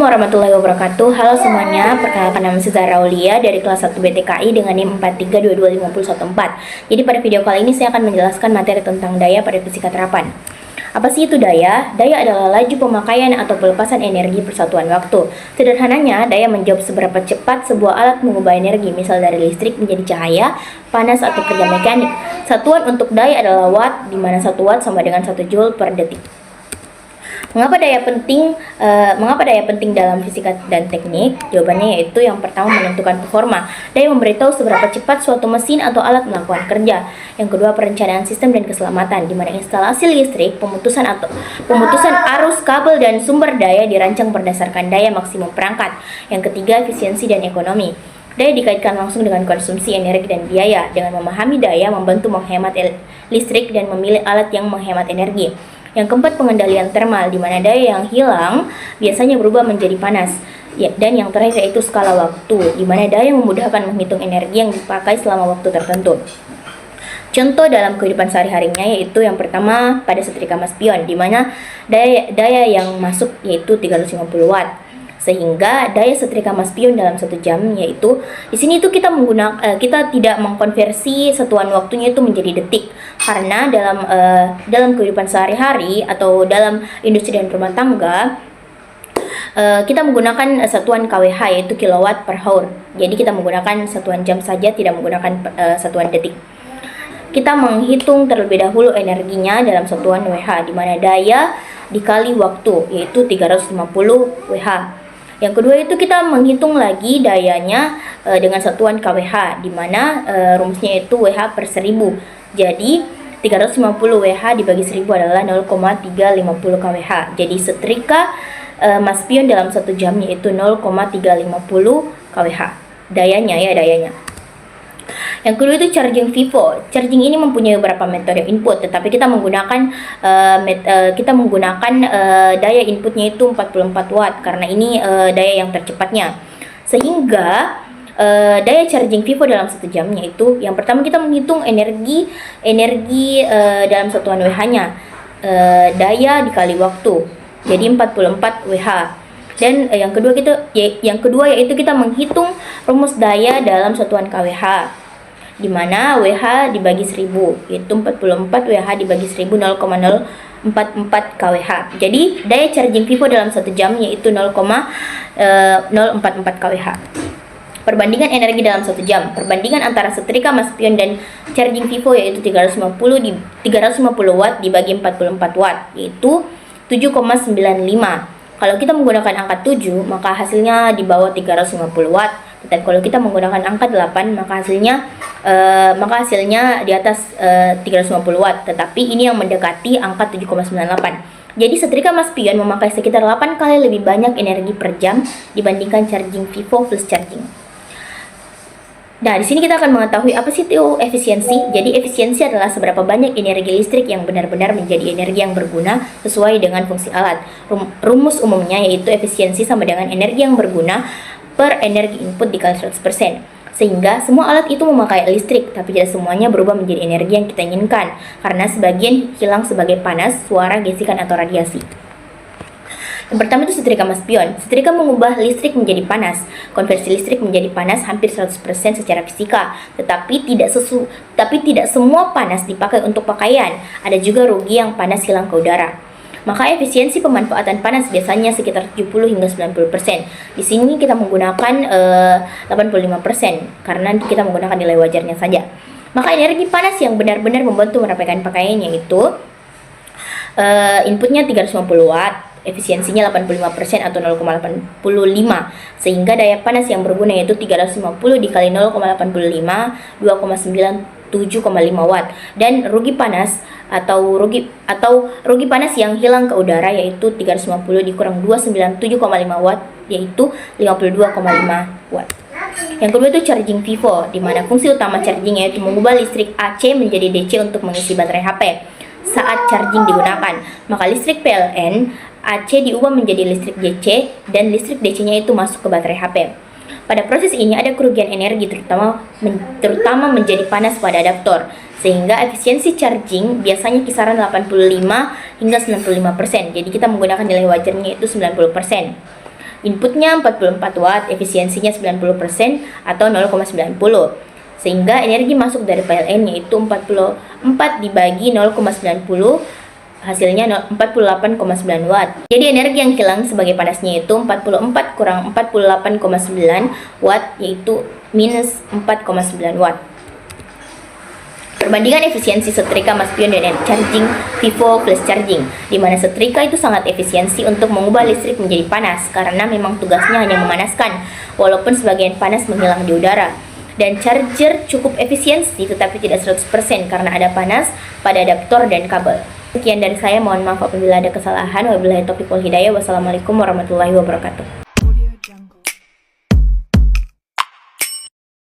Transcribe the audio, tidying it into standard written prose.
warahmatullahi wabarakatuh. Halo semuanya, perkenalkan nama saya Zahra Aulia dari kelas 1 BTKI dengan NIM 43225014. Jadi pada video kali ini saya akan menjelaskan materi tentang daya pada fisika terapan. Apa sih itu daya? Daya adalah laju pemakaian atau pelepasan energi persatuan waktu. Sederhananya, daya menjawab seberapa cepat sebuah alat mengubah energi, misal dari listrik menjadi cahaya, panas, atau kerja mekanik. Satuan untuk daya adalah watt, di mana 1 watt sama dengan 1 joule per detik. Mengapa daya penting dalam fisika dan teknik? Jawabannya yaitu yang pertama menentukan performa. Daya memberitahu seberapa cepat suatu mesin atau alat melakukan kerja. Yang kedua perencanaan sistem dan keselamatan, di mana instalasi listrik, pemutusan arus kabel dan sumber daya dirancang berdasarkan daya maksimum perangkat. Yang ketiga efisiensi dan ekonomi. Daya dikaitkan langsung dengan konsumsi energi dan biaya. Dengan memahami daya membantu menghemat listrik dan memilih alat yang menghemat energi. Yang keempat pengendalian termal, di mana daya yang hilang biasanya berubah menjadi panas. Dan yang terakhir yaitu skala waktu, di mana daya memudahkan menghitung energi yang dipakai selama waktu tertentu. Contoh dalam kehidupan sehari-harinya yaitu yang pertama pada setrika mas pion, di mana daya yang masuk yaitu 350 watt. Sehingga daya setrika mas pion dalam 1 jam yaitu di sini itu kita tidak mengkonversi satuan waktunya itu menjadi detik, karena dalam kehidupan sehari-hari atau dalam industri dan rumah tangga kita menggunakan satuan kWh yaitu kilowatt per hour. Jadi kita menggunakan satuan jam saja, tidak menggunakan satuan detik. Kita menghitung terlebih dahulu energinya dalam satuan Wh, di mana daya dikali waktu yaitu 350 Wh. Yang kedua itu kita menghitung lagi dayanya dengan satuan kWh, di mana rumusnya itu Wh per 1000. Jadi 350 Wh dibagi 1000 adalah 0,350 kWh. Jadi setrika mas pion dalam 1 jam yaitu 0,350 kWh. Dayanya. Yang kedua itu charging FIFO. Charging ini mempunyai beberapa metode input, tetapi kita menggunakan daya inputnya itu 44 watt karena ini daya yang tercepatnya. Sehingga daya charging FIFO dalam 1 jam yaitu yang pertama kita menghitung energi dalam satuan Wh-nya, daya dikali waktu. Jadi 44 Wh. Dan yang kedua yaitu kita menghitung rumus daya dalam satuan kWh, di mana Wh dibagi 1000 yaitu 44 Wh dibagi 1000 0,044 kWh. Jadi daya charging FIFO dalam 1 jam yaitu 0,044 kWh. Perbandingan energi dalam 1 jam. Perbandingan antara setrika mas pion dan charging FIFO yaitu 350 watt dibagi 44 watt yaitu 7,95. Kalau kita menggunakan angka 7, maka hasilnya di bawah 350 watt. Tetapi kalau kita menggunakan angka 8, maka hasilnya di atas 350 watt. Tetapi ini yang mendekati angka 7,98. Jadi setrika mas pion memakai sekitar 8 kali lebih banyak energi per jam dibandingkan charging FIFO plus charging. Nah, di sini kita akan mengetahui apa sih itu efisiensi. Jadi efisiensi adalah seberapa banyak energi listrik yang benar-benar menjadi energi yang berguna sesuai dengan fungsi alat. Rumus umumnya yaitu efisiensi sama dengan energi yang berguna per energi input dikali 100%. Sehingga semua alat itu memakai listrik, tapi tidak semuanya berubah menjadi energi yang kita inginkan, karena sebagian hilang sebagai panas, suara, gesekan, atau radiasi. Yang pertama itu setrika mas pion. Setrika mengubah listrik menjadi panas. Konversi listrik menjadi panas hampir 100% secara fisika. Tetapi tidak semua panas dipakai untuk pakaian. Ada juga rugi yang panas hilang ke udara. Maka efisiensi pemanfaatan panas biasanya sekitar 70 hingga 90%. Di sini kita menggunakan 85% karena kita menggunakan nilai wajarnya saja. Maka energi panas yang benar-benar membantu merapatkan pakaian yaitu inputnya 350 watt, efisiensinya 85% atau 0,85, sehingga daya panas yang berguna yaitu 350 dikali 0,85 2,97,5 watt. Dan rugi panas atau rugi panas yang hilang ke udara yaitu 350 dikurang 297,5 watt yaitu 52,5 watt. Yang kedua itu charging FIFO, di mana fungsi utama charging yaitu mengubah listrik AC menjadi DC untuk mengisi baterai HP. Saat charging digunakan, maka listrik PLN AC diubah menjadi listrik DC dan listrik DC-nya itu masuk ke baterai HP. Pada proses ini ada kerugian energi terutama menjadi panas pada adaptor, sehingga efisiensi charging biasanya kisaran 85 hingga 95%. Jadi kita menggunakan nilai wajarnya itu 90%. Inputnya 44 watt, efisiensinya 90% atau 0,90. Sehingga energi masuk dari PLN yaitu 44 dibagi 0,90, hasilnya 48,9 watt. Jadi energi yang hilang sebagai panasnya itu 44 kurang 48,9 watt, yaitu minus 4,9 watt. Perbandingan efisiensi setrika mass pion dan charging FIFO plus charging, di mana setrika itu sangat efisiensi untuk mengubah listrik menjadi panas karena memang tugasnya hanya memanaskan, walaupun sebagian panas menghilang di udara. Dan charger cukup efisiensi tetapi tidak 100% karena ada panas pada adaptor dan kabel. Sekian dari saya, mohon maaf apabila ada kesalahan. Wabillahi taufiq wal hidayah. Wassalamualaikum warahmatullahi wabarakatuh.